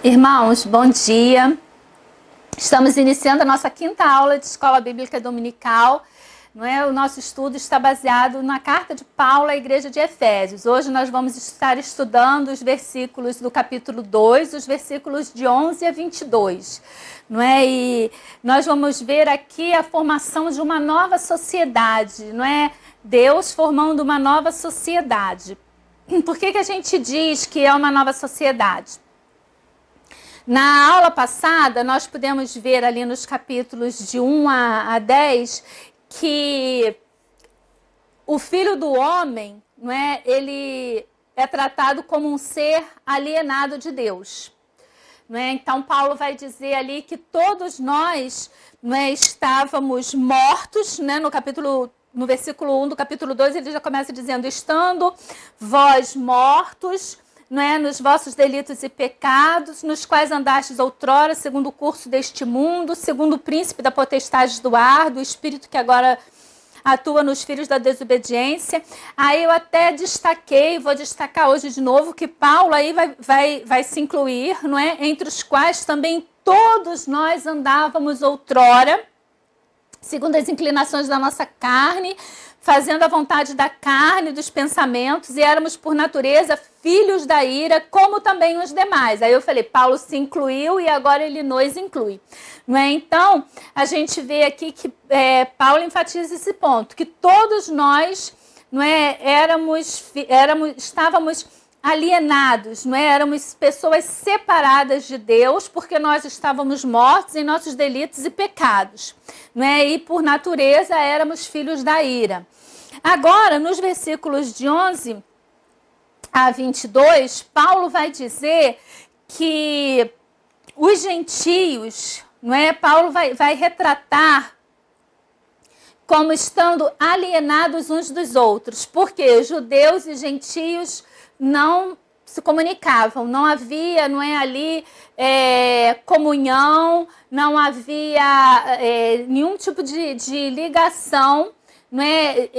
Irmãos, bom dia. Estamos iniciando a nossa quinta aula de Escola Bíblica Dominical. Não é? O nosso estudo está baseado na carta de Paulo à igreja de Efésios. Hoje nós vamos estar estudando os versículos do capítulo 2, os versículos de 11 a 22. Não é? E nós vamos ver aqui a formação de uma nova sociedade. Não é? Deus formando uma nova sociedade. Por que a gente diz que é uma nova sociedade? Na aula passada, nós pudemos ver ali nos capítulos de 1 a 10 que o Filho do Homem, não é, ele é tratado como um ser alienado de Deus. Não é? Então, Paulo vai dizer ali que todos nós, não é, estávamos mortos, né? No versículo 1 do capítulo 2, ele já começa dizendo: estando vós mortos, não é, nos vossos delitos e pecados, nos quais andastes outrora, segundo o curso deste mundo, segundo o príncipe da potestade do ar, do espírito que agora atua nos filhos da desobediência. Aí eu até destaquei, vou destacar hoje de novo, que Paulo aí vai se incluir, não é, entre os quais também todos nós andávamos outrora, segundo as inclinações da nossa carne, fazendo a vontade da carne, dos pensamentos, e éramos por natureza filhos da ira, como também os demais. Aí eu falei, Paulo se incluiu e agora ele nos inclui. Não é? Então, a gente vê aqui que Paulo enfatiza esse ponto, que todos nós, não é, estávamos alienados, não é? Éramos pessoas separadas de Deus, porque nós estávamos mortos em nossos delitos e pecados, não é? E por natureza éramos filhos da ira. Agora, nos versículos de 11 a 22, Paulo vai dizer que os gentios, não é? Paulo vai retratar como estando alienados uns dos outros, porque judeus e gentios não se comunicavam, não havia, não é, ali comunhão, não havia nenhum tipo de ligação, não é,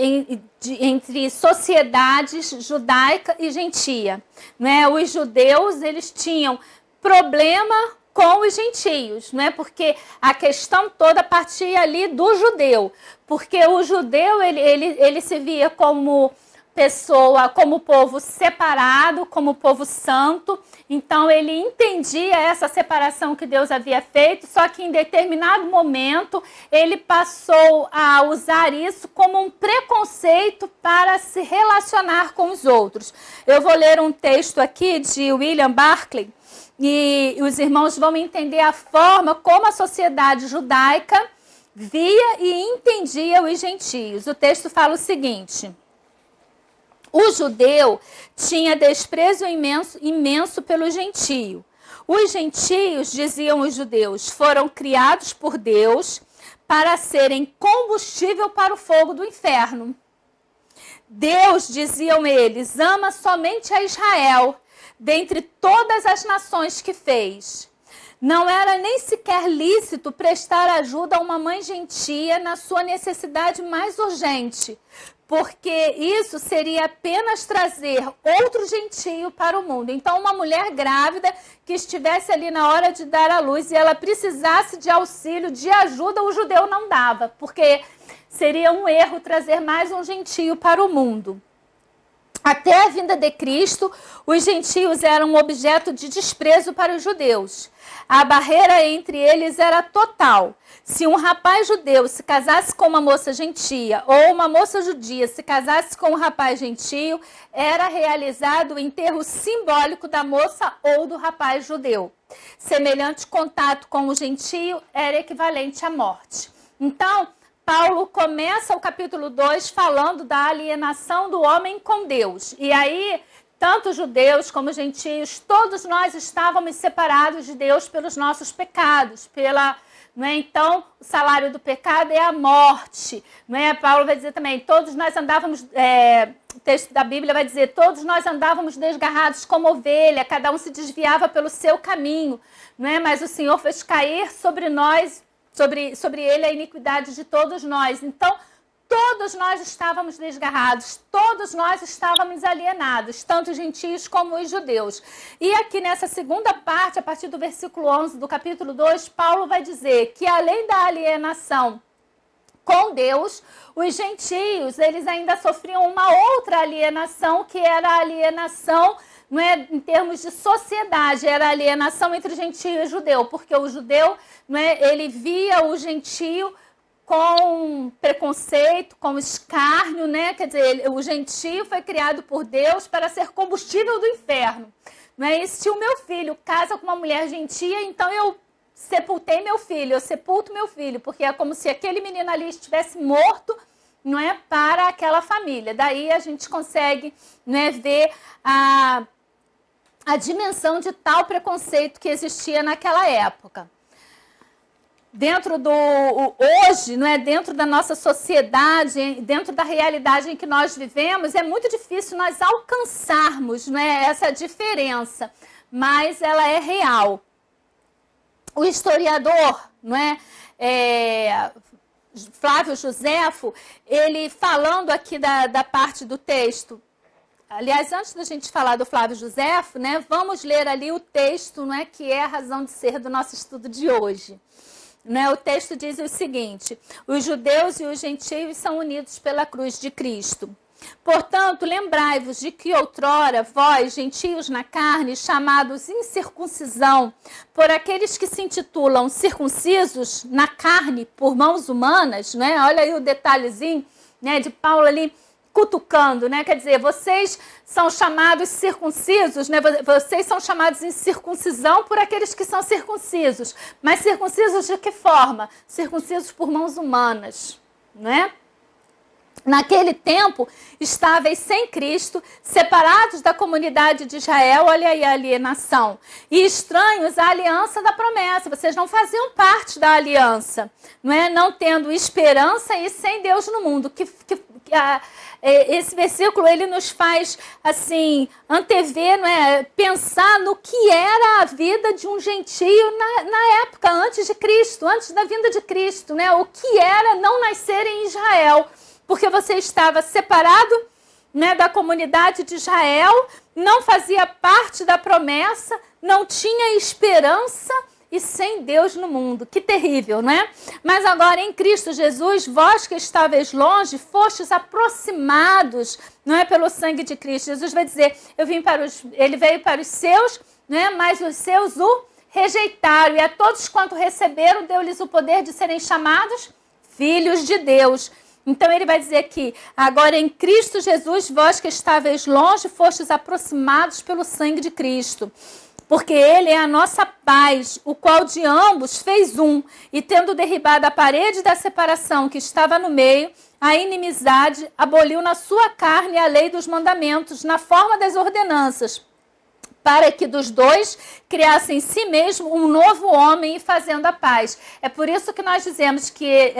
entre sociedades judaica e gentia. Não é? Os judeus, eles tinham problema com os gentios, não é? Porque a questão toda partia ali do judeu, porque o judeu ele se via como pessoa, como povo separado, como povo santo. Então ele entendia essa separação que Deus havia feito, só que em determinado momento ele passou a usar isso como um preconceito para se relacionar com os outros. Eu vou ler um texto aqui de William Barclay e os irmãos vão entender a forma como a sociedade judaica via e entendia os gentios. O texto fala o seguinte: o judeu tinha desprezo imenso pelo gentio. Os gentios, diziam os judeus, foram criados por Deus para serem combustível para o fogo do inferno. Deus, diziam eles, ama somente a Israel, dentre todas as nações que fez. Não era nem sequer lícito prestar ajuda a uma mãe gentia na sua necessidade mais urgente, porque isso seria apenas trazer outro gentio para o mundo. Então, uma mulher grávida que estivesse ali na hora de dar à luz e ela precisasse de auxílio, de ajuda, o judeu não dava, porque seria um erro trazer mais um gentio para o mundo. Até a vinda de Cristo, os gentios eram um objeto de desprezo para os judeus. A barreira entre eles era total. Se um rapaz judeu se casasse com uma moça gentia ou uma moça judia se casasse com um rapaz gentio, era realizado o enterro simbólico da moça ou do rapaz judeu. Semelhante contato com o gentio era equivalente à morte. Então, Paulo começa o capítulo 2 falando da alienação do homem com Deus. E aí, tanto judeus como gentios, todos nós estávamos separados de Deus pelos nossos pecados, não é? Então, o salário do pecado é a morte. Não é? Paulo vai dizer também, todos nós andávamos, o texto da Bíblia vai dizer, todos nós andávamos desgarrados como ovelha, cada um se desviava pelo seu caminho. Não é? Mas o Senhor fez cair sobre nós, sobre ele a iniquidade de todos nós. Então, todos nós estávamos desgarrados, todos nós estávamos alienados, tanto os gentios como os judeus. E aqui nessa segunda parte, a partir do versículo 11 do capítulo 2, Paulo vai dizer que além da alienação com Deus, os gentios, eles ainda sofriam uma outra alienação, que era a alienação, não é, em termos de sociedade, era a alienação entre gentio e judeu, porque o judeu, não é, ele via o gentio com preconceito, com escárnio, né? Quer dizer, o gentio foi criado por Deus para ser combustível do inferno. Não é? E se o meu filho casa com uma mulher gentia, então eu sepultei meu filho, eu sepulto meu filho, porque é como se aquele menino ali estivesse morto, não é, para aquela família. Daí a gente consegue, não é, ver a dimensão de tal preconceito que existia naquela época. Dentro do hoje, não é, dentro da nossa sociedade, dentro da realidade em que nós vivemos, é muito difícil nós alcançarmos, não é, essa diferença, mas ela é real. O historiador, não é, Flávio Joséfo, ele falando aqui da parte do texto, aliás, antes da gente falar do Flávio Joséfo, né, vamos ler ali o texto, não é, que é a razão de ser do nosso estudo de hoje. Né, o texto diz o seguinte: os judeus e os gentios são unidos pela cruz de Cristo. Portanto, lembrai-vos de que outrora vós, gentios na carne, chamados incircuncisão, por aqueles que se intitulam circuncisos na carne por mãos humanas, né? Olha aí o detalhezinho, né, de Paulo ali cutucando, né? Quer dizer, vocês são chamados circuncisos, né? Vocês são chamados em circuncisão por aqueles que são circuncisos. Mas circuncisos de que forma? Circuncisos por mãos humanas, né? Naquele tempo, estáveis sem Cristo, separados da comunidade de Israel, olha aí a alienação, e estranhos à aliança da promessa. Vocês não faziam parte da aliança, não é? Não tendo esperança e sem Deus no mundo. Esse versículo ele nos faz assim antever, não é? Pensar no que era a vida de um gentio na época antes de Cristo, antes da vinda de Cristo, né? O que era não nascer em Israel. Porque você estava separado, né, da comunidade de Israel, não fazia parte da promessa, não tinha esperança e sem Deus no mundo. Que terrível, não é? Mas agora em Cristo Jesus, vós que estáveis longe, fostes aproximados, não é, pelo sangue de Cristo. Jesus vai dizer, ele veio para os seus, né, mas os seus o rejeitaram. E a todos quanto receberam, deu-lhes o poder de serem chamados filhos de Deus. Então ele vai dizer que agora em Cristo Jesus, vós que estáveis longe, fostes aproximados pelo sangue de Cristo. Porque ele é a nossa paz, o qual de ambos fez um. E tendo derribado a parede da separação que estava no meio, a inimizade, aboliu na sua carne a lei dos mandamentos, na forma das ordenanças, para que dos dois criassem em si mesmo um novo homem e fazendo a paz. É por isso que nós dizemos que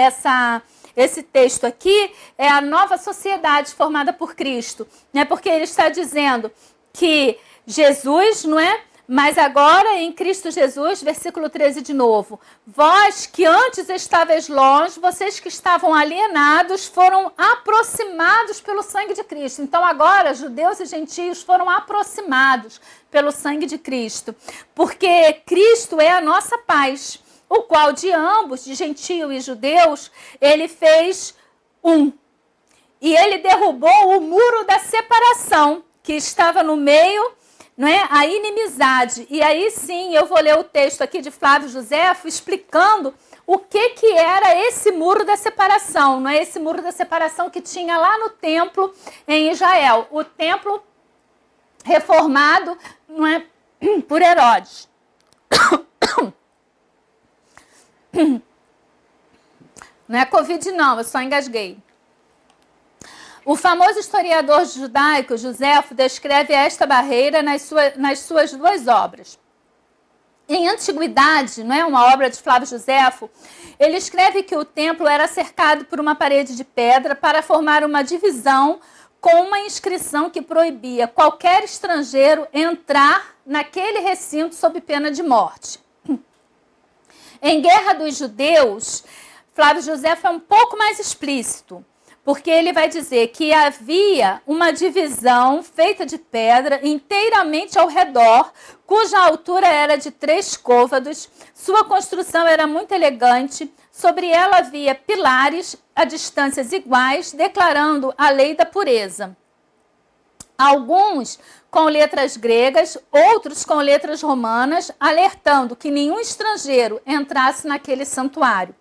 esse texto aqui é a nova sociedade formada por Cristo, né? Porque ele está dizendo que Jesus, não é? Mas agora em Cristo Jesus, versículo 13 de novo, vós que antes estáveis longe, vocês que estavam alienados, foram aproximados pelo sangue de Cristo. Então agora judeus e gentios foram aproximados pelo sangue de Cristo, porque Cristo é a nossa paz, o qual de ambos, de gentio e judeus, ele fez um. E ele derrubou o muro da separação que estava no meio, não é? A inimizade. E aí sim, eu vou ler o texto aqui de Flávio Joséfo explicando o que era esse muro da separação, não é? Esse muro da separação que tinha lá no templo em Israel. O templo reformado, não é? Por Herodes. Não é Covid não, eu só engasguei. O famoso historiador judaico Joséfo descreve esta barreira nas suas duas obras. Em Antiguidade, não é, uma obra de Flávio Joséfo, ele escreve que o templo era cercado por uma parede de pedra para formar uma divisão com uma inscrição que proibia qualquer estrangeiro entrar naquele recinto sob pena de morte. Em Guerra dos Judeus, Flávio Joséfo é um pouco mais explícito, porque ele vai dizer que havia uma divisão feita de pedra inteiramente ao redor, cuja altura era de 3 côvados, sua construção era muito elegante, sobre ela havia pilares a distâncias iguais, declarando a lei da pureza. Alguns com letras gregas, outros com letras romanas, alertando que nenhum estrangeiro entrasse naquele santuário.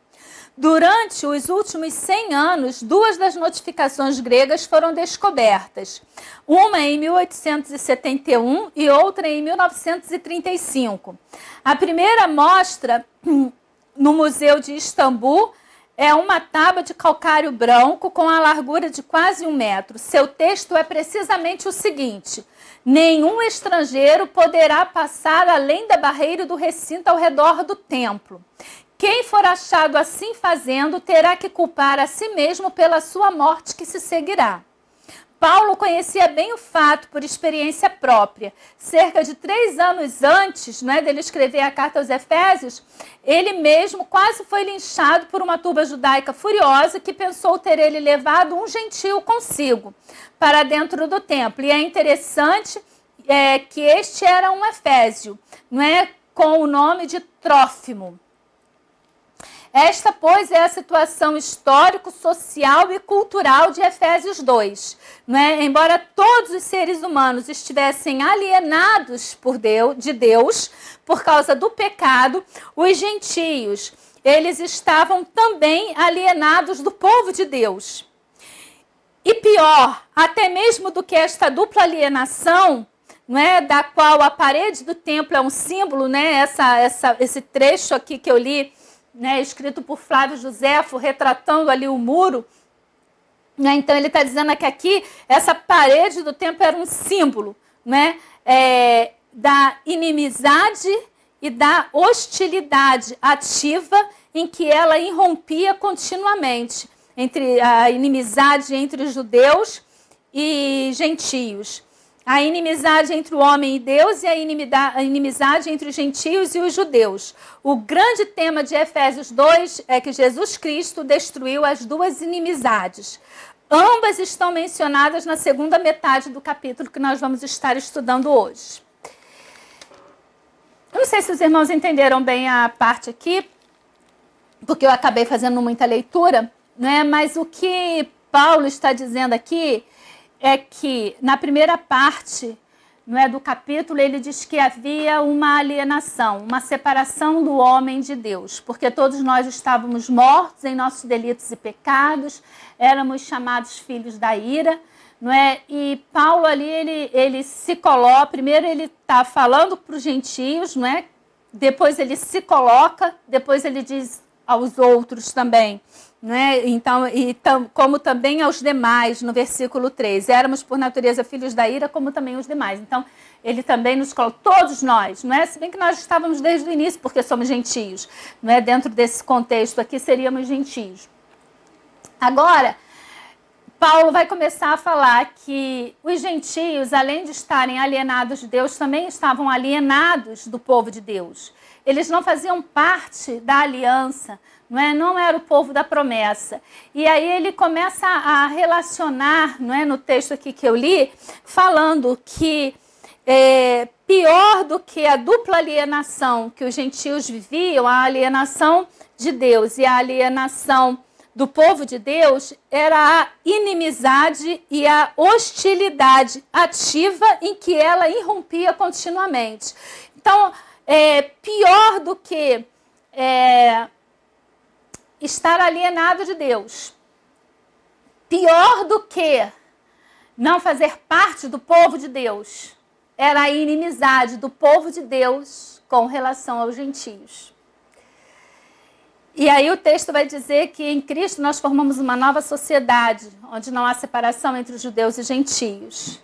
Durante os últimos 100 anos, 2 das notificações gregas foram descobertas. Uma em 1871 e outra em 1935. A primeira mostra no Museu de Istambul é uma tábua de calcário branco com a largura de quase 1 metro. Seu texto é precisamente o seguinte: nenhum estrangeiro poderá passar além da barreira do recinto ao redor do templo. Quem for achado assim fazendo terá que culpar a si mesmo pela sua morte que se seguirá. Paulo conhecia bem o fato por experiência própria. Cerca de 3 anos antes, dele escrever a carta aos Efésios, ele mesmo quase foi linchado por uma turba judaica furiosa que pensou ter ele levado um gentio consigo para dentro do templo. E é interessante que este era um efésio, com o nome de Trófimo. Esta, pois, é a situação histórico, social e cultural de Efésios 2. Embora todos os seres humanos estivessem alienados de Deus por causa do pecado, os gentios, eles estavam também alienados do povo de Deus. E pior, até mesmo do que esta dupla alienação, da qual a parede do templo é um símbolo, esse trecho aqui que eu li, escrito por Flávio Joséfo, retratando ali o muro. Então, ele está dizendo que aqui, essa parede do templo era um símbolo da inimizade e da hostilidade ativa em que ela irrompia continuamente, entre a inimizade entre os judeus e gentios. A inimizade entre o homem e Deus e a inimizade entre os gentios e os judeus. O grande tema de Efésios 2 é que Jesus Cristo destruiu as 2 inimizades. Ambas estão mencionadas na segunda metade do capítulo que nós vamos estar estudando hoje. Eu não sei se os irmãos entenderam bem a parte aqui, porque eu acabei fazendo muita leitura, mas o que Paulo está dizendo aqui é que, na primeira parte do capítulo, ele diz que havia uma alienação, uma separação do homem de Deus, porque todos nós estávamos mortos em nossos delitos e pecados, éramos chamados filhos da ira, E Paulo ali, ele se coloca, primeiro ele está falando para os gentios, Depois ele se coloca, depois ele diz aos outros também, Então, como também aos demais, no versículo 3. Éramos, por natureza, filhos da ira, como também os demais. Então, ele também nos coloca, todos nós, Se bem que nós estávamos desde o início, porque somos gentios, Dentro desse contexto aqui, seríamos gentios. Agora, Paulo vai começar a falar que os gentios, além de estarem alienados de Deus, também estavam alienados do povo de Deus. Eles não faziam parte da aliança, não era o povo da promessa. E aí ele começa a relacionar, no texto aqui que eu li, falando que pior do que a dupla alienação que os gentios viviam, a alienação de Deus e a alienação do povo de Deus, era a inimizade e a hostilidade ativa em que ela irrompia continuamente. Então, pior do que estar alienado de Deus, pior do que não fazer parte do povo de Deus, era a inimizade do povo de Deus com relação aos gentios. E aí o texto vai dizer que em Cristo nós formamos uma nova sociedade, onde não há separação entre os judeus e gentios.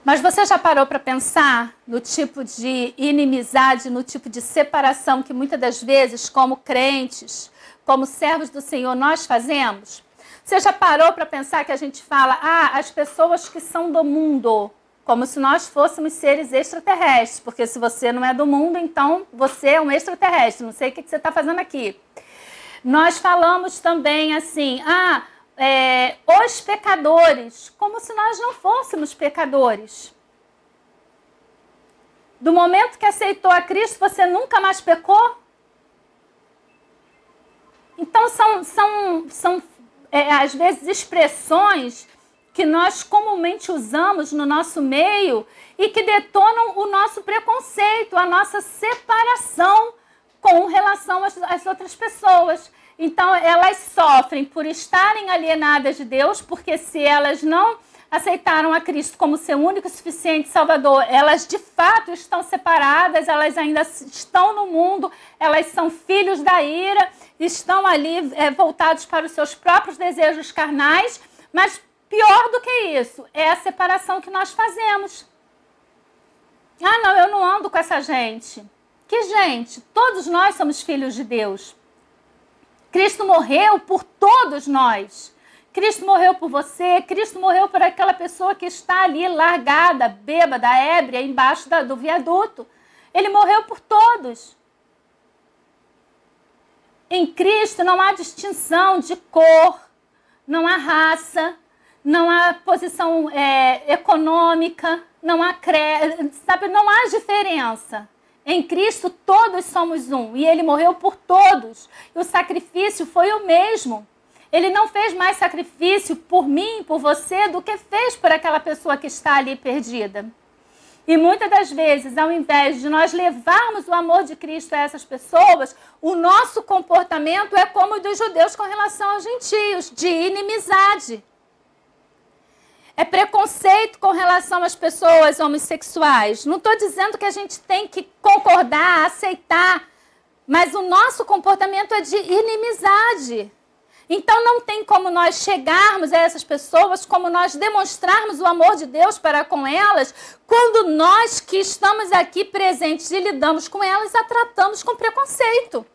Mas você já parou para pensar no tipo de inimizade, no tipo de separação que muitas das vezes, como crentes, como servos do Senhor, nós fazemos? Você já parou para pensar que a gente fala, as pessoas que são do mundo, como se nós fôssemos seres extraterrestres, porque se você não é do mundo, então você é um extraterrestre, não sei o que você está fazendo aqui. Nós falamos também assim, os pecadores, como se nós não fôssemos pecadores. Do momento que aceitou a Cristo, você nunca mais pecou? Então, são às vezes, expressões que nós comumente usamos no nosso meio e que detonam o nosso preconceito, a nossa separação com relação às outras pessoas. Então, elas sofrem por estarem alienadas de Deus, porque se elas não aceitaram a Cristo como seu único e suficiente Salvador, elas de fato estão separadas, elas ainda estão no mundo, elas são filhos da ira, estão ali voltados para os seus próprios desejos carnais, mas pior do que isso, é a separação que nós fazemos. Ah, não, eu não ando com essa gente. Que gente? Todos nós somos filhos de Deus. Cristo morreu por todos nós. Cristo morreu por você, Cristo morreu por aquela pessoa que está ali largada, bêbada, ébria, embaixo do viaduto. Ele morreu por todos. Em Cristo não há distinção de cor, não há raça, não há posição econômica, não há não há diferença. Em Cristo todos somos um e Ele morreu por todos. E o sacrifício foi o mesmo. Ele não fez mais sacrifício por mim, por você, do que fez por aquela pessoa que está ali perdida. E muitas das vezes, ao invés de nós levarmos o amor de Cristo a essas pessoas, o nosso comportamento é como o dos judeus com relação aos gentios, de inimizade. É preconceito com relação às pessoas homossexuais. Não estou dizendo que a gente tem que concordar, aceitar, mas o nosso comportamento é de inimizade. Então não tem como nós chegarmos a essas pessoas, como nós demonstrarmos o amor de Deus para com elas, quando nós que estamos aqui presentes e lidamos com elas, a tratamos com preconceito.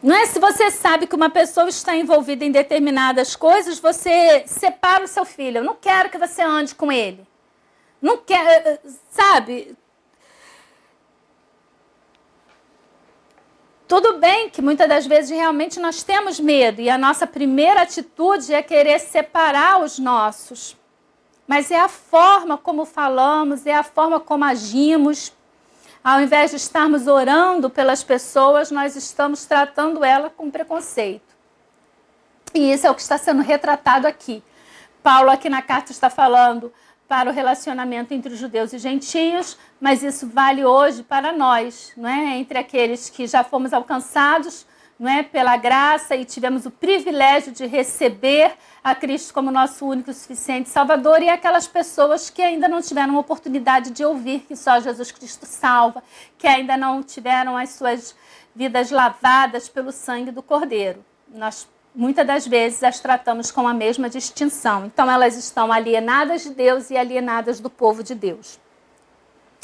Não é? Se você sabe que uma pessoa está envolvida em determinadas coisas, você separa o seu filho. Eu não quero que você ande com ele. Não quero, sabe? Tudo bem que muitas das vezes realmente nós temos medo e a nossa primeira atitude é querer separar os nossos. Mas é a forma como falamos, é a forma como agimos. Ao invés de estarmos orando pelas pessoas, nós estamos tratando ela com preconceito. E isso é o que está sendo retratado aqui. Paulo aqui na carta está falando para o relacionamento entre os judeus e gentios, mas isso vale hoje para nós, não é? Entre aqueles que já fomos alcançados, não é? Pela graça e tivemos o privilégio de receber a Cristo como nosso único e suficiente Salvador, e aquelas pessoas que ainda não tiveram a oportunidade de ouvir que só Jesus Cristo salva, que ainda não tiveram as suas vidas lavadas pelo sangue do Cordeiro. Nós muitas das vezes as tratamos com a mesma distinção. Então elas estão alienadas de Deus e alienadas do povo de Deus.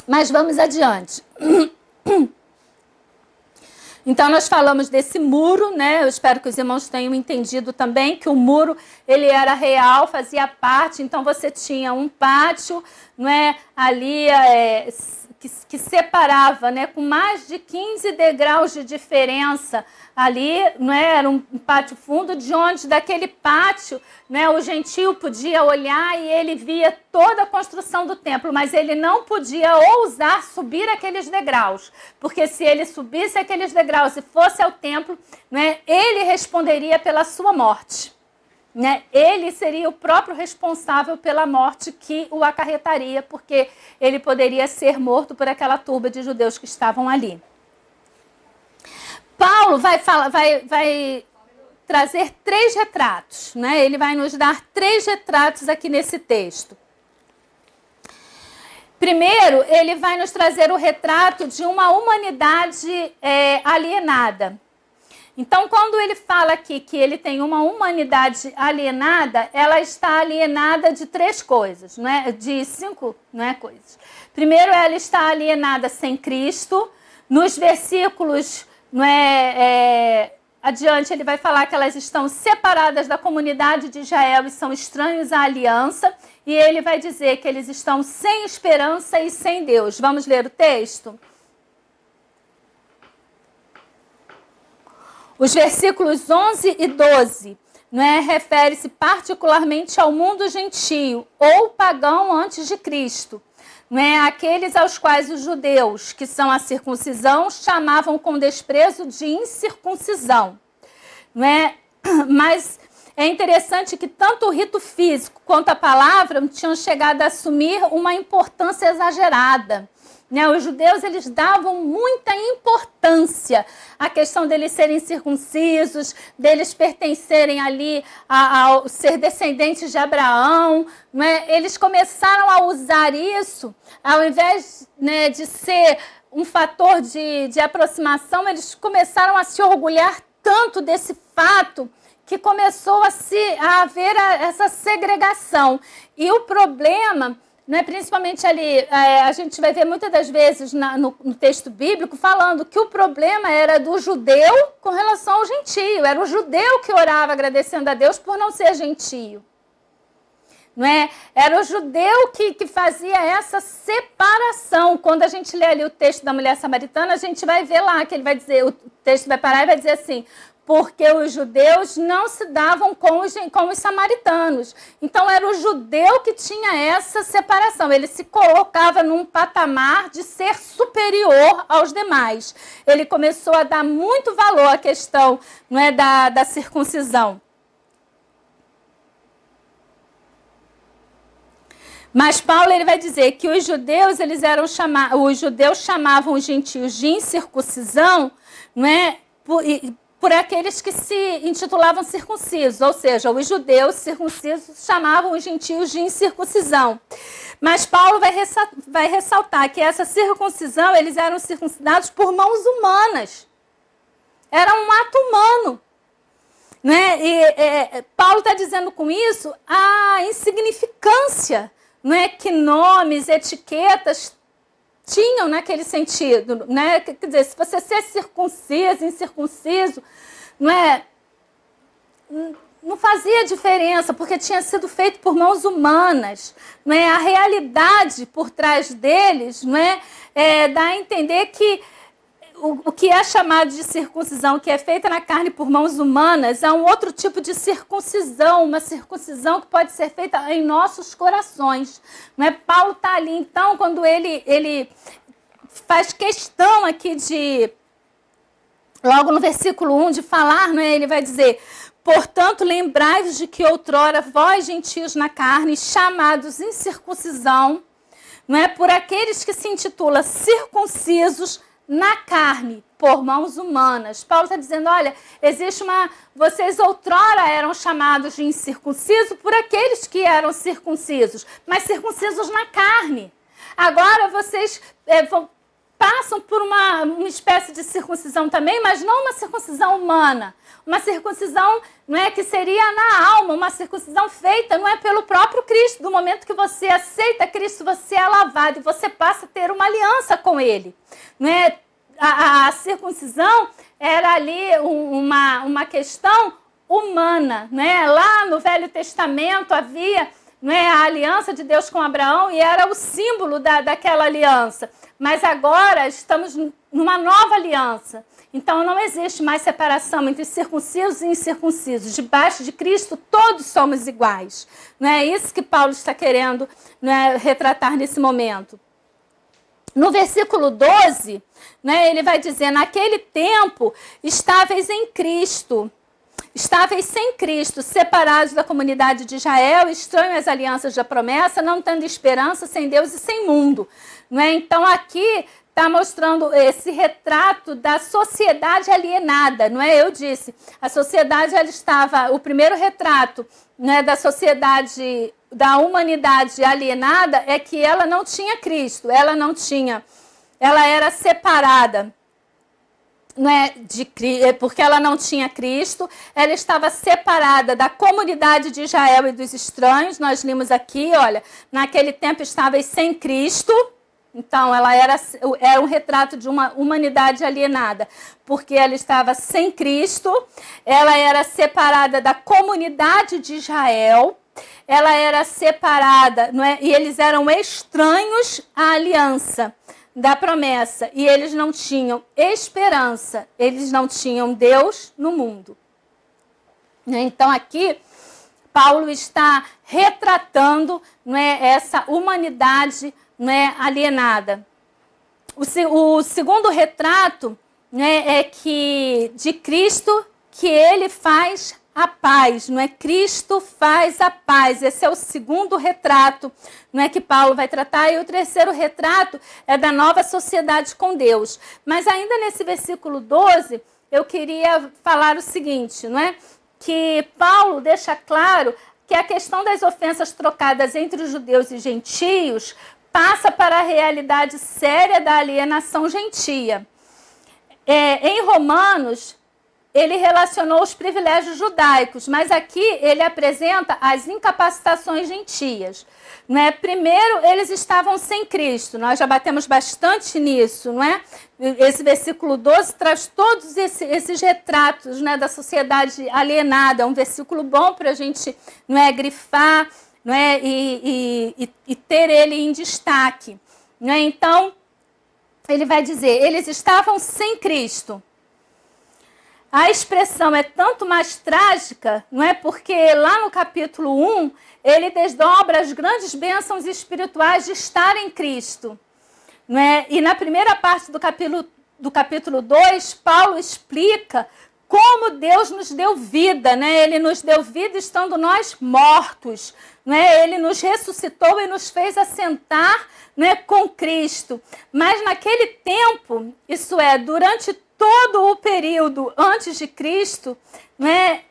Mas vamos adiante. Então nós falamos desse muro, né? Eu espero que os irmãos tenham entendido também que o muro ele era real, fazia parte. Então você tinha um pátio, não é? Ali que separava, né? Com mais de 15 degraus de diferença. Ali, não é? Era um pátio fundo, de onde daquele pátio, né, o gentio podia olhar e ele via toda a construção do templo, mas ele não podia ousar subir aqueles degraus, porque se ele subisse aqueles degraus e fosse ao templo, né, ele responderia pela sua morte. Né? Ele seria o próprio responsável pela morte que o acarretaria, porque ele poderia ser morto por aquela turba de judeus que estavam ali. Paulo vai trazer 3 retratos, né? Ele vai nos dar 3 retratos aqui nesse texto. Primeiro, ele vai nos trazer o retrato de uma humanidade alienada. Então, quando ele fala aqui que ele tem uma humanidade alienada, ela está alienada de 3 coisas, não é? De 5, não é, coisas. Primeiro, ela está alienada sem Cristo. Nos versículos adiante, ele vai falar que elas estão separadas da comunidade de Israel e são estranhos à aliança. E ele vai dizer que eles estão sem esperança e sem Deus. Vamos ler o texto? Os versículos 11 e 12, refere-se particularmente ao mundo gentio ou pagão antes de Cristo. Aqueles aos quais os judeus, que são a circuncisão, chamavam com desprezo de incircuncisão. Mas é interessante que tanto o rito físico quanto a palavra tinham chegado a assumir uma importância exagerada. Os judeus, eles davam muita importância à questão deles serem circuncisos, deles pertencerem ali ao ser descendentes de Abraão. Eles começaram a usar isso, ao invés de ser um fator de aproximação, eles começaram a se orgulhar tanto desse fato que começou a haver essa segregação. E o problema, principalmente ali, a gente vai ver muitas das vezes no texto bíblico falando que o problema era do judeu com relação ao gentio. Era o judeu que orava agradecendo a Deus por não ser gentio. Era o judeu que fazia essa separação. Quando a gente lê ali o texto da mulher samaritana, a gente vai ver lá que ele vai dizer, o texto vai parar e vai dizer assim: porque os judeus não se davam com os samaritanos. Então, era o judeu que tinha essa separação. Ele se colocava num patamar de ser superior aos demais. Ele começou a dar muito valor à questão da circuncisão. Mas Paulo, ele vai dizer que os judeus, os judeus chamavam os gentios de incircuncisão, por aqueles que se intitulavam circuncisos, ou seja, os judeus circuncisos chamavam os gentios de incircuncisão. Mas Paulo vai ressaltar que essa circuncisão, eles eram circuncidados por mãos humanas. Era um ato humano. Paulo está dizendo com isso a insignificância que nomes, etiquetas tinham naquele sentido, Quer dizer, se você ser circunciso, incircunciso, não fazia diferença, porque tinha sido feito por mãos humanas, A realidade por trás deles, dá a entender que o que é chamado de circuncisão, que é feita na carne por mãos humanas, é um outro tipo de circuncisão, uma circuncisão que pode ser feita em nossos corações. Paulo está ali, então, quando ele faz questão aqui logo no versículo 1, de falar, ele vai dizer: portanto, lembrai-vos de que outrora vós, gentios na carne, chamados incircuncisão, por aqueles que se intitulam circuncisos na carne, por mãos humanas. Paulo está dizendo, olha, vocês outrora eram chamados de incircunciso por aqueles que eram circuncisos, mas circuncisos na carne. Agora vocês passam por uma espécie de circuncisão também, mas não uma circuncisão humana. Uma circuncisão que seria na alma, uma circuncisão feita pelo próprio Cristo. Do momento que você aceita Cristo, você é lavado e você passa a ter uma aliança com Ele. A circuncisão era ali uma questão humana. Lá no Velho Testamento havia a aliança de Deus com Abraão e era o símbolo daquela aliança. Mas agora estamos numa nova aliança. Então não existe mais separação entre circuncisos e incircuncisos. Debaixo de Cristo todos somos iguais. É isso que Paulo está querendo retratar nesse momento. No versículo 12, ele vai dizer: naquele tempo estáveis em Cristo, estáveis sem Cristo, separados da comunidade de Israel, estranhos às alianças da promessa, não tendo esperança, sem Deus e sem mundo. Então aqui está mostrando esse retrato da sociedade alienada, Eu disse, a sociedade, ela estava, o primeiro retrato da sociedade, da humanidade alienada, é que ela não tinha Cristo, ela era separada, porque ela não tinha Cristo, ela estava separada da comunidade de Israel e dos estranhos. Nós limos aqui, olha, naquele tempo estáveis sem Cristo. Então, ela era um retrato de uma humanidade alienada, porque ela estava sem Cristo, ela era separada da comunidade de Israel, ela era separada, e eles eram estranhos à aliança. da promessa e eles não tinham esperança, eles não tinham Deus no mundo. Então aqui Paulo está retratando, não é, essa humanidade, não é, alienada. O segundo retrato, né, é que de Cristo, que ele faz a paz, não é? Cristo faz a paz. Esse é o segundo retrato, não é, que Paulo vai tratar. E o terceiro retrato é da nova sociedade com Deus. Mas ainda nesse versículo 12, eu queria falar o seguinte, não é? Que Paulo deixa claro que a questão das ofensas trocadas entre os judeus e gentios passa para a realidade séria da alienação gentia. Em Romanos, ele relacionou os privilégios judaicos, mas aqui ele apresenta as incapacitações gentias. Não é? Primeiro, eles estavam sem Cristo, nós já batemos bastante nisso, não é? Esse versículo 12 traz todos esses retratos, né, da sociedade alienada, é um versículo bom para a gente, não é, grifar, não é, e ter ele em destaque. Não é? Então, ele vai dizer, eles estavam sem Cristo. A expressão é tanto mais trágica, não é? Porque lá no capítulo 1, ele desdobra as grandes bênçãos espirituais de estar em Cristo. Não é? E na primeira parte do capítulo 2, Paulo explica como Deus nos deu vida, né? Ele nos deu vida estando nós mortos. Não é? Ele nos ressuscitou e nos fez assentar, né, com Cristo. Mas naquele tempo, isso é, durante todo o período antes de Cristo, né,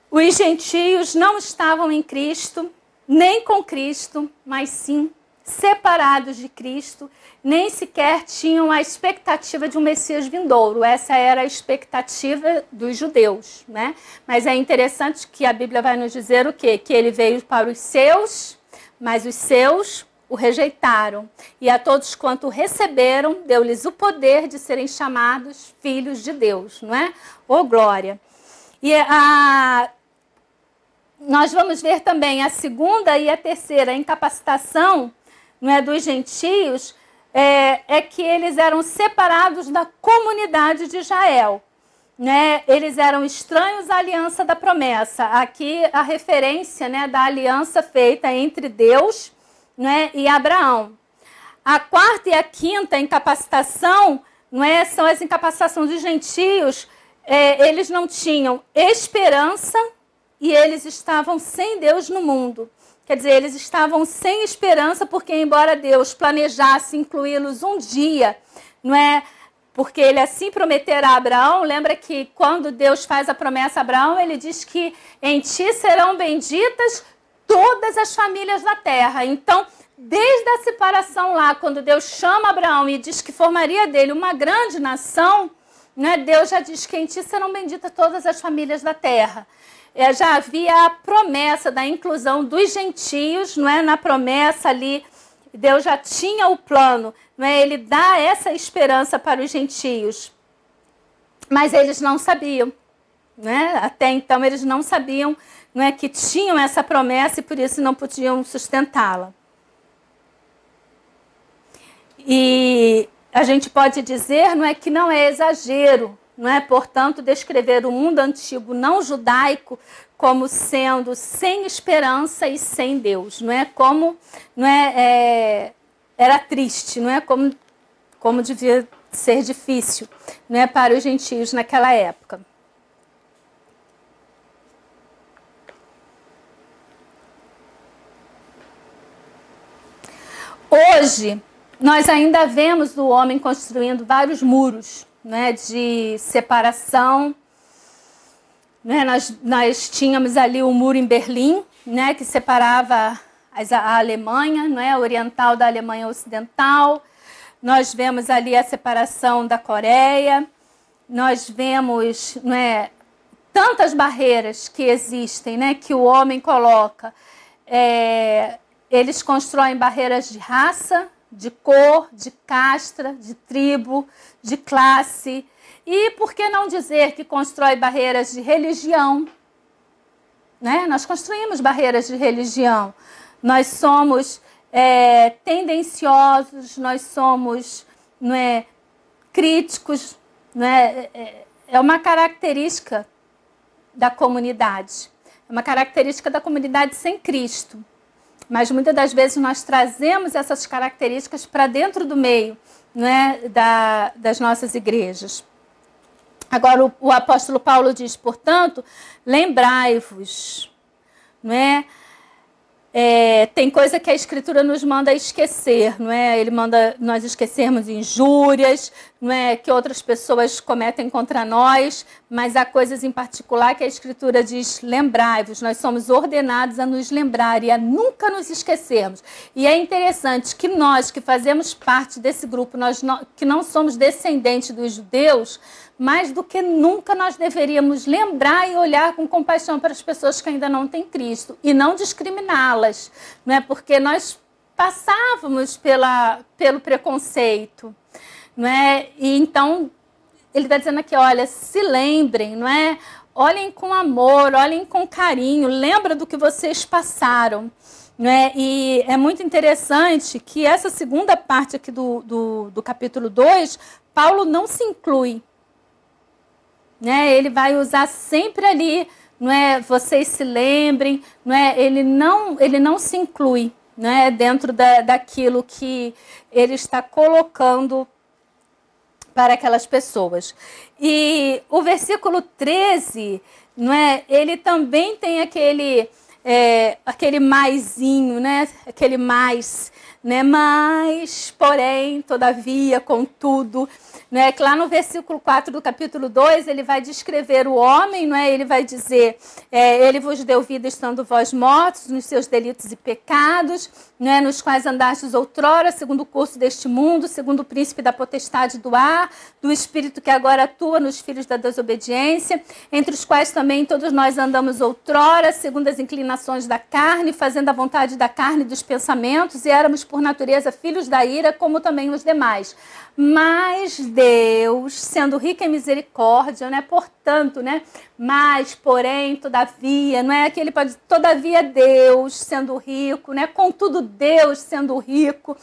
os gentios não estavam em Cristo, nem com Cristo, mas sim separados de Cristo, nem sequer tinham a expectativa de um Messias vindouro. Essa era a expectativa dos judeus, né? Mas é interessante que a Bíblia vai nos dizer o quê? Que ele veio para os seus, mas os seus o rejeitaram. E a todos quanto o receberam, deu-lhes o poder de serem chamados filhos de Deus, não é? Ô glória! E nós vamos ver também a segunda e a terceira incapacitação, não é, dos gentios, é que eles eram separados da comunidade de Israel. Né? Eles eram estranhos à aliança da promessa. Aqui a referência, né, da aliança feita entre Deus, né, e Abraão. A quarta e a quinta incapacitação, não é, são as incapacitações dos gentios. Eles não tinham esperança e eles estavam sem Deus no mundo. Quer dizer, eles estavam sem esperança porque, embora Deus planejasse incluí-los um dia, não é? Porque ele assim prometera a Abraão, lembra que quando Deus faz a promessa a Abraão, ele diz que em ti serão benditas todas as famílias da terra. Então, desde a separação lá, quando Deus chama Abraão e diz que formaria dele uma grande nação, né, Deus já diz que em ti serão benditas todas as famílias da terra. Já havia a promessa da inclusão dos gentios, não é? Na promessa ali, Deus já tinha o plano, não é? Ele dá essa esperança para os gentios. Mas eles não sabiam, né? Até então eles não sabiam, não é, que tinham essa promessa e por isso não podiam sustentá-la. E a gente pode dizer, não é, que não é exagero, não é, portanto, descrever o mundo antigo não judaico como sendo sem esperança e sem Deus, não é? Como, não é, era triste, não é? Como devia ser difícil, não é, para os gentios naquela época. Hoje, nós ainda vemos o homem construindo vários muros, né, de separação. Né, nós tínhamos ali o muro em Berlim, né, que separava a Alemanha, né, oriental da Alemanha ocidental. Nós vemos ali a separação da Coreia. Nós vemos, né, tantas barreiras que existem, né, que o homem coloca. Eles constroem barreiras de raça, de cor, de casta, de tribo, de classe. E por que não dizer que constrói barreiras de religião? Né? Nós construímos barreiras de religião. Nós somos tendenciosos, nós somos, não é, críticos, não é? É uma característica da comunidade. É uma característica da comunidade sem Cristo. Mas muitas das vezes nós trazemos essas características para dentro do meio, não é, das nossas igrejas. Agora o apóstolo Paulo diz, portanto, lembrai-vos, não é? Tem coisa que a Escritura nos manda esquecer, não é? Ele manda nós esquecermos injúrias, não é? Que outras pessoas cometem contra nós, mas há coisas em particular que a Escritura diz, lembrai-vos, nós somos ordenados a nos lembrar e a nunca nos esquecermos. E é interessante que nós que fazemos parte desse grupo, que não somos descendentes dos judeus, mais do que nunca nós deveríamos lembrar e olhar com compaixão para as pessoas que ainda não têm Cristo e não discriminá-las, não é? Porque nós passávamos pelo preconceito, não é? E então ele está dizendo aqui, olha, se lembrem, não é? Olhem com amor, olhem com carinho, lembra do que vocês passaram, não é? E é muito interessante que essa segunda parte aqui do capítulo 2, Paulo não se inclui. Né? Ele vai usar sempre ali, não é? Vocês se lembrem, não é? Ele não se inclui, né? Dentro daquilo que ele está colocando para aquelas pessoas. E o versículo 13, não é? Ele também tem aquele maisinho, né? Aquele mais, né? Mas, porém, todavia, contudo, né? Que lá no versículo 4 do capítulo 2, ele vai descrever o homem, não é? Ele vai dizer, ele vos deu vida estando vós mortos nos seus delitos e pecados, né? Nos quais andastes outrora, segundo o curso deste mundo, segundo o príncipe da potestade do ar, do espírito que agora atua nos filhos da desobediência, entre os quais também todos nós andamos outrora, segundo as inclinações da carne, fazendo a vontade da carne e dos pensamentos, e éramos por natureza filhos da ira, como também os demais. Mas Deus, sendo rico em misericórdia, né? Portanto, né? Mas, porém, todavia, não é que ele pode, todavia Deus sendo rico, né? Contudo Deus sendo rico.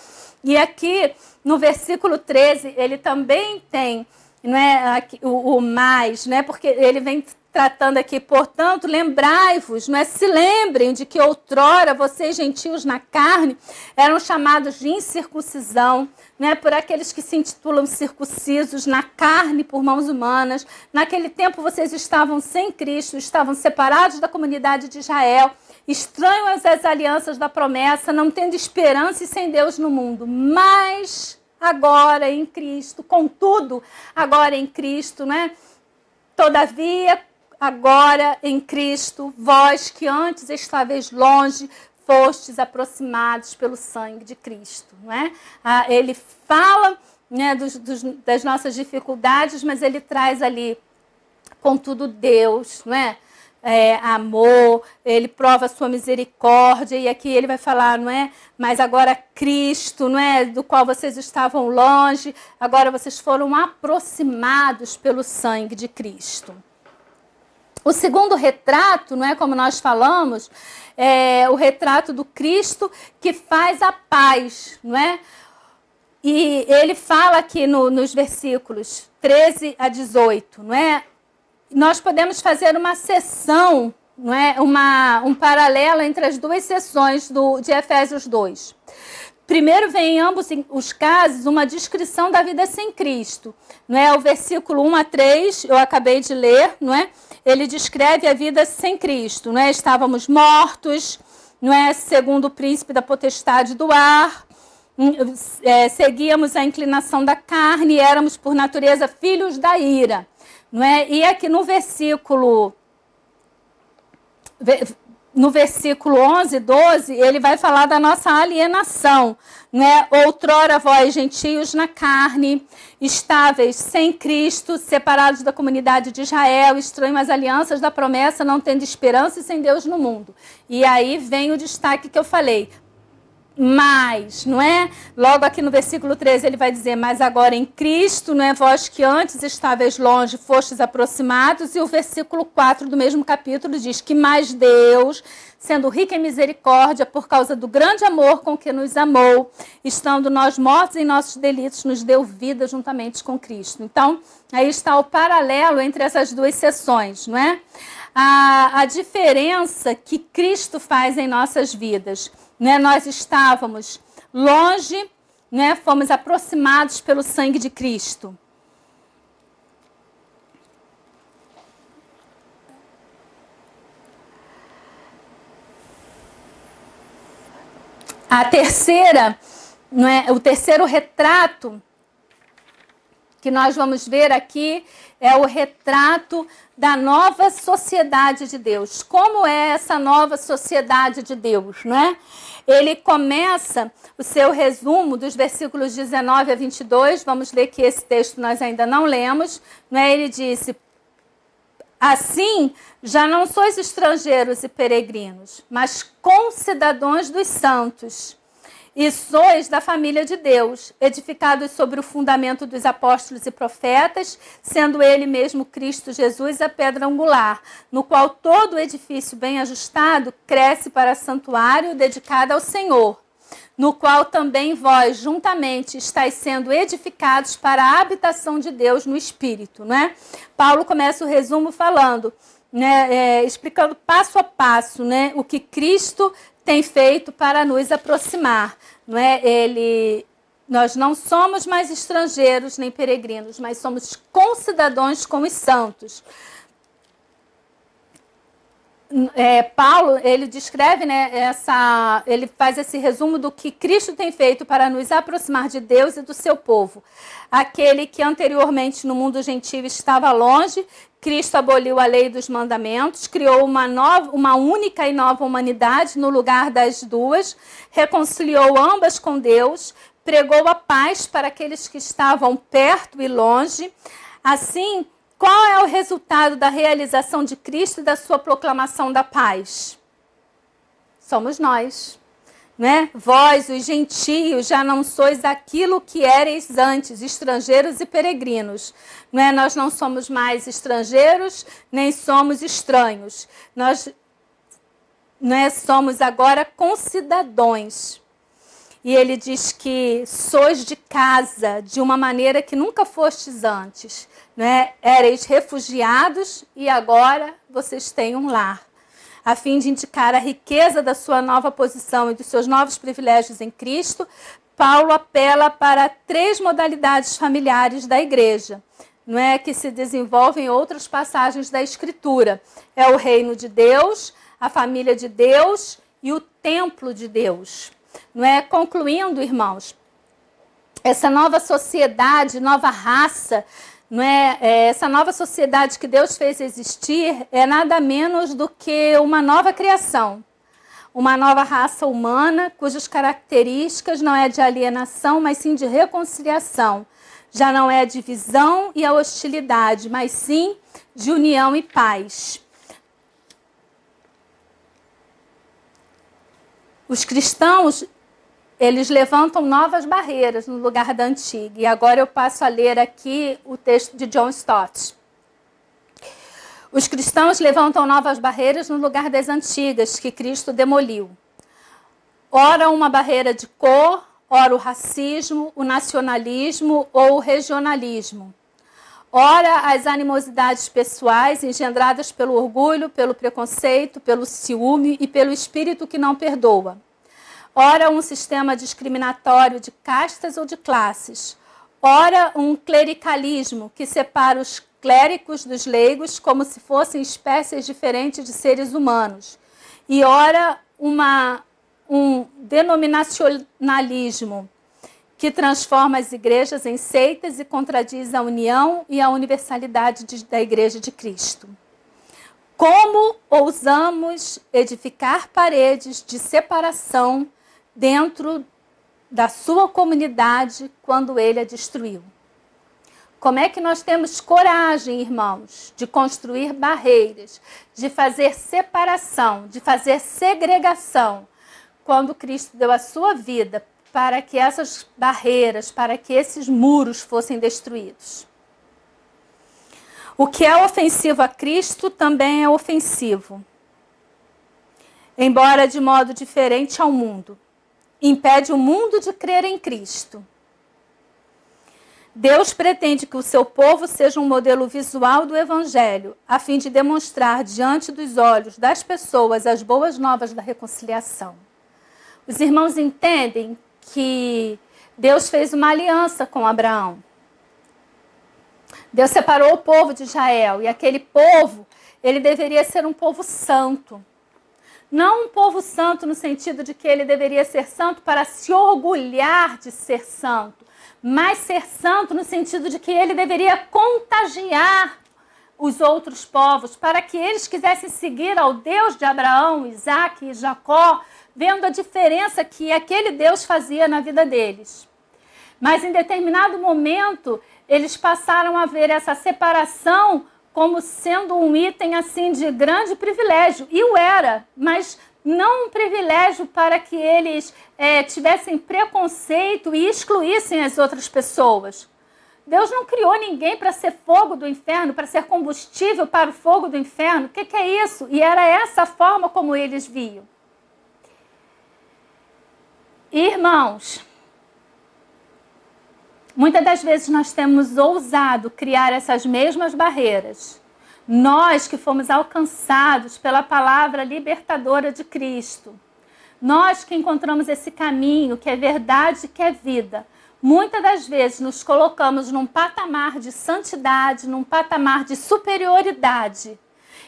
E aqui no versículo 13, ele também tem, não é, o mais, né? Porque ele vem tratando aqui, portanto, lembrai-vos, não é? Se lembrem de que outrora vocês, gentios na carne, eram chamados de incircuncisão, não é? Por aqueles que se intitulam circuncisos na carne por mãos humanas. Naquele tempo vocês estavam sem Cristo, estavam separados da comunidade de Israel, estranhos às alianças da promessa, não tendo esperança e sem Deus no mundo. Mas agora em Cristo, contudo, agora em Cristo, né? Todavia, agora em Cristo, vós que antes estáveis longe, fostes aproximados pelo sangue de Cristo. Não é? Ele fala, né, das nossas dificuldades, mas ele traz ali, contudo, Deus, não é? Amor, ele prova a sua misericórdia, e aqui ele vai falar, não é? Mas agora Cristo, não é? Do qual vocês estavam longe, agora vocês foram aproximados pelo sangue de Cristo. O segundo retrato, não é, como nós falamos, é o retrato do Cristo que faz a paz, não é? E ele fala aqui nos versículos 13 a 18, não é? Nós podemos fazer uma seção, não é? Um paralelo entre as duas seções de Efésios 2. Primeiro vem em ambos os casos uma descrição da vida sem Cristo. Não é? O versículo 1 a 3, eu acabei de ler, não é? Ele descreve a vida sem Cristo. Não é? Estávamos mortos, não é? Segundo o príncipe da potestade do ar, seguíamos a inclinação da carne e éramos por natureza filhos da ira. Não é? E aqui no versículo 11 e 12, ele vai falar da nossa alienação. Né? Outrora vós, gentios na carne, estáveis sem Cristo, separados da comunidade de Israel, estranhos às alianças da promessa, não tendo esperança e sem Deus no mundo. E aí vem o destaque que eu falei. mas, não é? Logo aqui no versículo 13 ele vai dizer, mas agora em Cristo, não é? Vós que antes estáveis longe, fostes aproximados. E o versículo 4 do mesmo capítulo diz que mais Deus, sendo rico em misericórdia, por causa do grande amor com que nos amou, estando nós mortos em nossos delitos, nos deu vida juntamente com Cristo. Então, aí está o paralelo entre essas duas sessões, não é? A diferença que Cristo faz em nossas vidas. Né? Nós estávamos longe, né? Fomos aproximados pelo sangue de Cristo. A terceira, né? O terceiro retrato que nós vamos ver aqui é o retrato da nova sociedade de Deus. Como é essa nova sociedade de Deus, né? Ele começa o seu resumo dos versículos 19 a 22. Vamos ler que esse texto nós ainda não lemos, né? Ele disse: assim, já não sois estrangeiros e peregrinos, mas concidadãos dos santos, e sois da família de Deus, edificados sobre o fundamento dos apóstolos e profetas, sendo ele mesmo Cristo Jesus a pedra angular, no qual todo o edifício bem ajustado cresce para santuário dedicado ao Senhor, no qual também vós juntamente estáis sendo edificados para a habitação de Deus no Espírito, né? Paulo começa o resumo falando, né, explicando passo a passo, né, o que Cristo tem feito para nos aproximar, não é? Nós não somos mais estrangeiros nem peregrinos, mas somos concidadãos com os santos. Paulo, ele descreve, né, ele faz esse resumo do que Cristo tem feito para nos aproximar de Deus e do seu povo. Aquele que anteriormente no mundo gentil estava longe, Cristo aboliu a lei dos mandamentos, criou uma única e nova humanidade no lugar das duas, reconciliou ambas com Deus, pregou a paz para aqueles que estavam perto e longe. Assim, qual é o resultado da realização de Cristo e da sua proclamação da paz? Somos nós. Né? Vós, os gentios, já não sois aquilo que éreis antes, estrangeiros e peregrinos. Né? Nós não somos mais estrangeiros, nem somos estranhos. Nós, né, somos agora concidadãos. E ele diz que sois de casa de uma maneira que nunca fostes antes. Né? Éreis refugiados e agora vocês têm um lar. A fim de indicar a riqueza da sua nova posição e dos seus novos privilégios em Cristo, Paulo apela para 3 modalidades familiares da igreja, não é, que se desenvolvem em outras passagens da Escritura. É o reino de Deus, a família de Deus e o templo de Deus. Não é? Concluindo, irmãos, essa nova sociedade, nova raça, não é? Essa nova sociedade que Deus fez existir é nada menos do que uma nova criação. Uma nova raça humana, cujas características não é de alienação, mas sim de reconciliação. Já não é a divisão e a hostilidade, mas sim de união e paz. Os cristãos, eles levantam novas barreiras no lugar da antiga. E agora eu passo a ler aqui o texto de John Stott. Os cristãos levantam novas barreiras no lugar das antigas que Cristo demoliu. Ora uma barreira de cor, ora o racismo, o nacionalismo ou o regionalismo. Ora as animosidades pessoais engendradas pelo orgulho, pelo preconceito, pelo ciúme e pelo espírito que não perdoa. Ora um sistema discriminatório de castas ou de classes. Ora um clericalismo que separa os clérigos dos leigos como se fossem espécies diferentes de seres humanos. E ora um denominacionalismo que transforma as igrejas em seitas e contradiz a união e a universalidade da Igreja de Cristo. Como ousamos edificar paredes de separação dentro da sua comunidade quando ele a destruiu? Como é que nós temos coragem, irmãos, de construir barreiras, de fazer separação, de fazer segregação, quando Cristo deu a sua vida para que essas barreiras, para que esses muros fossem destruídos. O que é ofensivo a Cristo também é ofensivo, embora de modo diferente ao mundo. Impede o mundo de crer em Cristo. Deus pretende que o seu povo seja um modelo visual do Evangelho, a fim de demonstrar diante dos olhos das pessoas as boas novas da reconciliação. Os irmãos entendem que Deus fez uma aliança com Abraão. Deus separou o povo de Israel, e aquele povo, ele deveria ser um povo santo. Não um povo santo no sentido de que ele deveria ser santo para se orgulhar de ser santo, mas ser santo no sentido de que ele deveria contagiar os outros povos, para que eles quisessem seguir ao Deus de Abraão, Isaque e Jacó, vendo a diferença que aquele Deus fazia na vida deles. Mas em determinado momento, eles passaram a ver essa separação como sendo um item assim de grande privilégio. E o era, mas não um privilégio para que eles tivessem preconceito e excluíssem as outras pessoas. Deus não criou ninguém para ser fogo do inferno, para ser combustível para o fogo do inferno. O que é isso? E era essa a forma como eles viam. Irmãos, muitas das vezes nós temos ousado criar essas mesmas barreiras. Nós que fomos alcançados pela palavra libertadora de Cristo. Nós que encontramos esse caminho, que é verdade, que é vida. Muitas das vezes nos colocamos num patamar de santidade, num patamar de superioridade.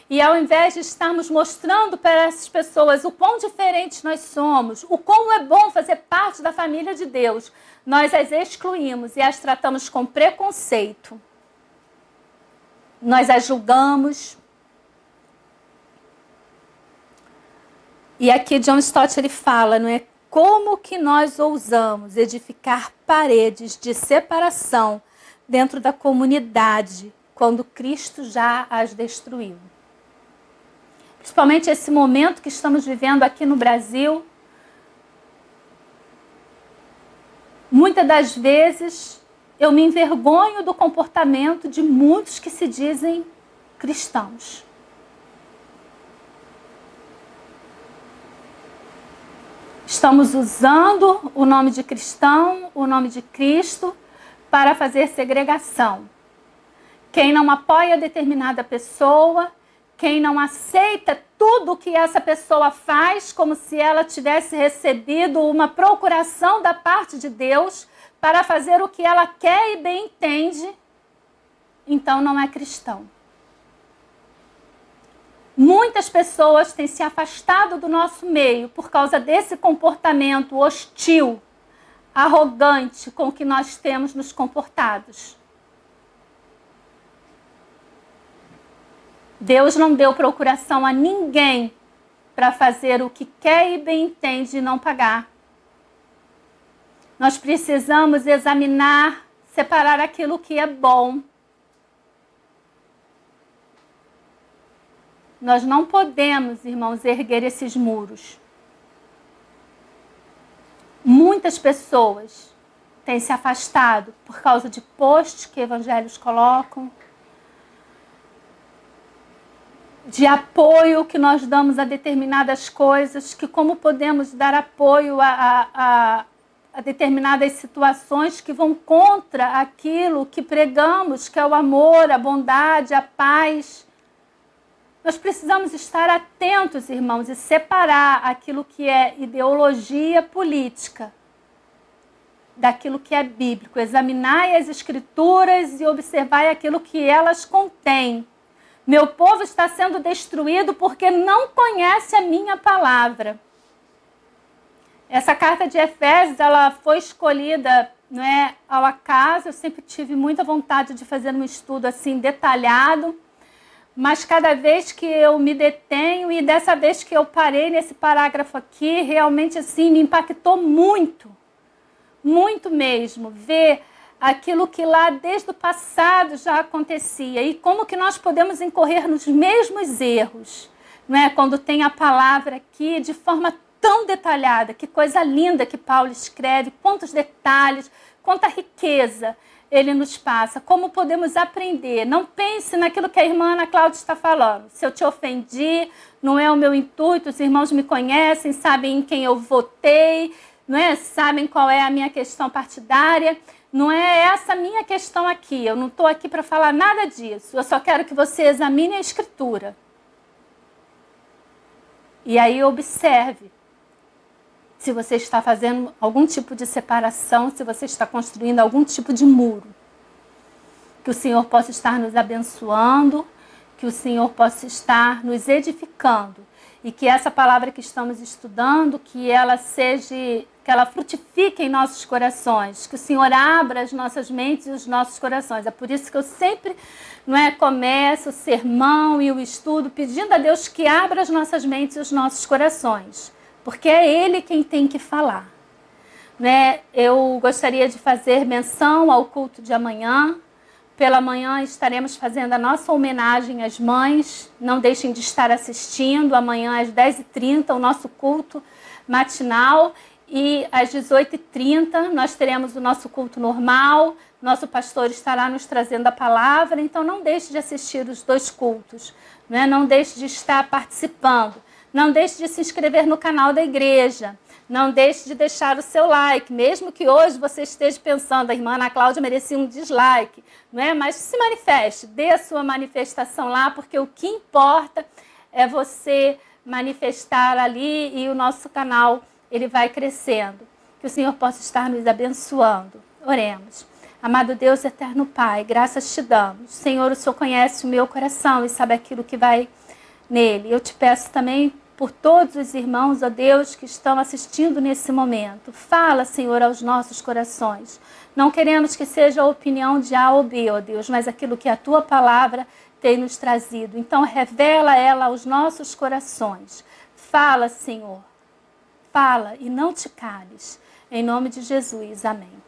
E ao invés de estarmos mostrando para essas pessoas o quão diferentes nós somos, o quão é bom fazer parte da família de Deus, nós as excluímos e as tratamos com preconceito. Nós as julgamos. E aqui John Stott ele fala, não é? Como que nós ousamos edificar paredes de separação dentro da comunidade quando Cristo já as destruiu? Principalmente esse momento que estamos vivendo aqui no Brasil. Muitas das vezes eu me envergonho do comportamento de muitos que se dizem cristãos. Estamos usando o nome de cristão, o nome de Cristo, para fazer segregação. Quem não apoia determinada pessoa, quem não aceita tudo o que essa pessoa faz, como se ela tivesse recebido uma procuração da parte de Deus para fazer o que ela quer e bem entende, então não é cristão. Muitas pessoas têm se afastado do nosso meio por causa desse comportamento hostil, arrogante com que nós temos nos comportados. Deus não deu procuração a ninguém para fazer o que quer e bem entende e não pagar. Nós precisamos examinar, separar aquilo que é bom. Nós não podemos, irmãos, erguer esses muros. Muitas pessoas têm se afastado por causa de posts que evangelhos colocam, de apoio que nós damos a determinadas coisas, que como podemos dar apoio a determinadas situações que vão contra aquilo que pregamos, que é o amor, a bondade, a paz. Nós precisamos estar atentos, irmãos, e separar aquilo que é ideologia política daquilo que é bíblico. Examinar as escrituras e observar aquilo que elas contêm. Meu povo está sendo destruído porque não conhece a minha palavra. Essa carta de Efésios, ela foi escolhida, não é, ao acaso. Eu sempre tive muita vontade de fazer um estudo assim detalhado. Mas cada vez que eu me detenho, e dessa vez que eu parei nesse parágrafo aqui, realmente assim me impactou muito. Muito mesmo. Ver aquilo que lá desde o passado já acontecia. E como que nós podemos incorrer nos mesmos erros. Não é? Quando tem a palavra aqui de forma tão detalhada, que coisa linda que Paulo escreve, quantos detalhes, quanta riqueza ele nos passa, como podemos aprender. Não pense naquilo que a irmã Ana Cláudia está falando. Se eu te ofendi, não é o meu intuito, os irmãos me conhecem, sabem em quem eu votei, não é? Sabem qual é a minha questão partidária. Não é essa a minha questão aqui, eu não estou aqui para falar nada disso. Eu só quero que você examine a Escritura. E aí observe se você está fazendo algum tipo de separação, se você está construindo algum tipo de muro. Que o Senhor possa estar nos abençoando, que o Senhor possa estar nos edificando. E que essa palavra que estamos estudando, que ela frutifique em nossos corações. Que o Senhor abra as nossas mentes e os nossos corações. É por isso que eu sempre começo o sermão e o estudo pedindo a Deus que abra as nossas mentes e os nossos corações. Porque é Ele quem tem que falar. Eu gostaria de fazer menção ao culto de amanhã. Pela manhã estaremos fazendo a nossa homenagem às mães. Não deixem de estar assistindo. Amanhã às 10h30, o nosso culto matinal. E às 18h30 nós teremos o nosso culto normal. Nosso pastor estará nos trazendo a palavra. Então não deixe de assistir os dois cultos. Não deixe de estar participando. Não deixe de se inscrever no canal da igreja. Não deixe de deixar o seu like. Mesmo que hoje você esteja pensando, a irmã Ana Cláudia merecia um dislike. Mas se manifeste, dê a sua manifestação lá, porque o que importa é você manifestar ali e o nosso canal ele vai crescendo. Que o Senhor possa estar nos abençoando. Oremos. Amado Deus, eterno Pai, graças te damos. Senhor, o Senhor conhece o meu coração e sabe aquilo que vai nele. Eu te peço também por todos os irmãos, ó Deus, que estão assistindo nesse momento. Fala, Senhor, aos nossos corações. Não queremos que seja a opinião de A ou B, ó Deus, mas aquilo que a Tua palavra tem nos trazido. Então, revela ela aos nossos corações. Fala, Senhor. Fala e não te cales. Em nome de Jesus. Amém.